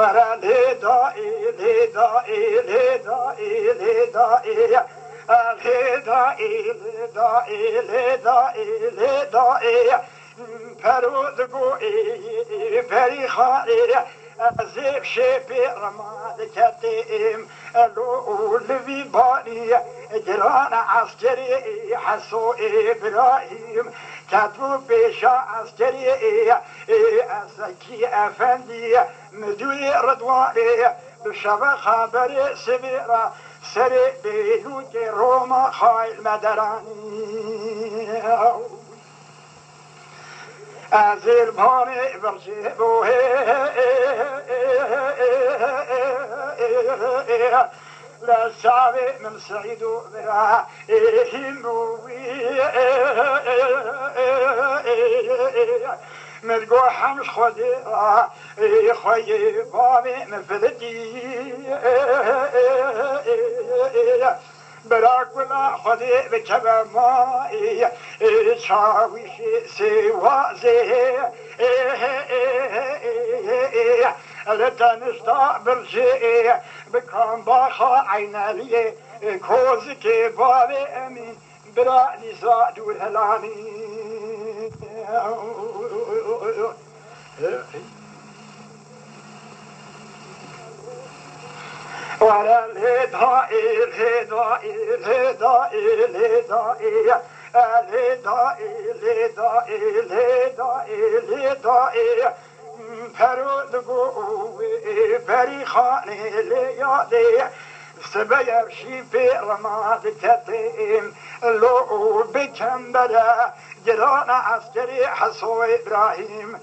ورا لدائي لدائي لدائي لدائي لدائي لدائي لدائي لدائي فرود قوي فريخاني أزيب شبي رماد كتيم الأول في باني جران عسكري حسو إبراهيم كتبو بيشا عسكري أسكي أفندي مدوي رضواني بشبه خبر سبيرا سري بيلوك روما خايل مدراني أزيل باني برجيبو للشعبي من سعيدو براهيم ملقو حمش خدي خوي بابي مفلدي براك ولا خدي بكبا ماي شاويش سوازي لتنشطع برجي بكام باخا عينالي كوزك بابي امين براني زادو الهلاني ولا الهدائي الهدائي الهدائي الهدائي الهدائي الهدائي الهدائي الهدائي فرود قوي فريخاني ليالي سبيب شي في رماد كتيم لو بكمبلا جران عسكري حسو إبراهيم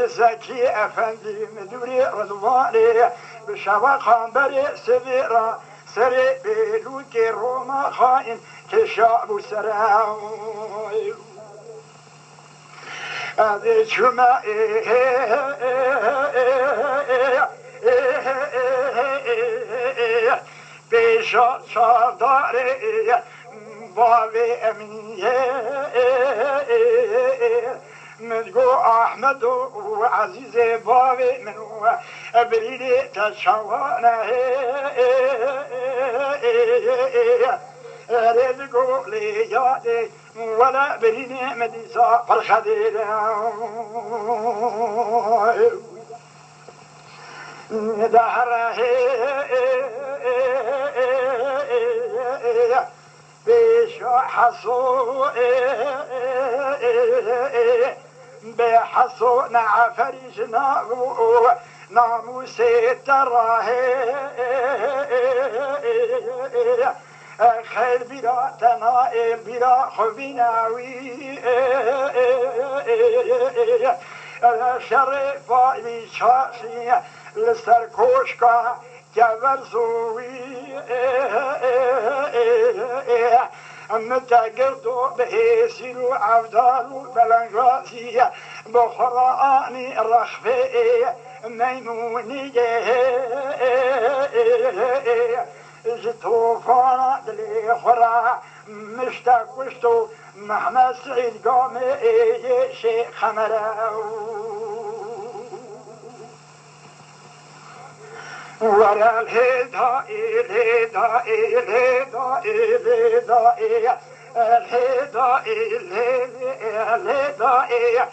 زكي أفندي مدوري رضواني بشبه خانبري سبيرا سري بلوكي روما خائن كشعب سراوي هذه شما بيشا شاداري بابي أمية ملقو أحمد وعزيز بابي منو أبريدي تشوانا رزقو ليادي ولا بريني مديسا فرخدير دهره بيش حصو بحصو نعفرش ناموسي تراه خير بلا تنائل بلا خبيناوي شرف بشاشي لسر كوشكا كبرزوي متقردو بهيسيرو عبدالو بلنغازي بخراني رخفي ميموني جتوفانا دلي خرا مشتاق وشتو محمد سعيد قامي شيخ خمراو ورا الهدائي الهدائي الهدائي الهدائي الهدائي الهدائي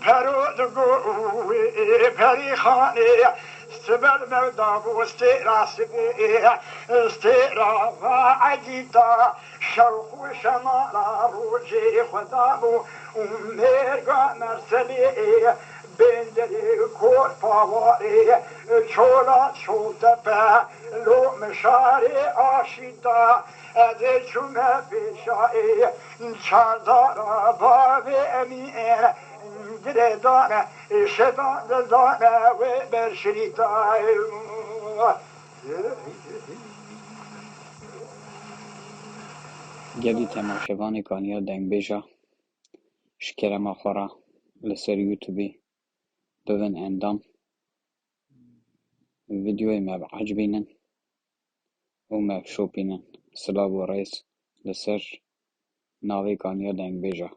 فرود قوي فريخاني سبل مرداب واستئرا سبيه استئرا وعجيتا شرق وشمال روجي خدابو وميرقا مرسليه بندري كور فواري شولا شوتبا لو مشاري عاشيتا ادي شما بشائي شاردارا بابي امين گردانه شدان دانه و برشریتای گلی تماشاوان کانیا دنگ بیجا شکرما خورا لسر یوتیوبی ببن اندام ویدیوی ما بعجبینن و ما بشوپینن سلام و رئیس لسر ناوی کانیا دنگ بیجا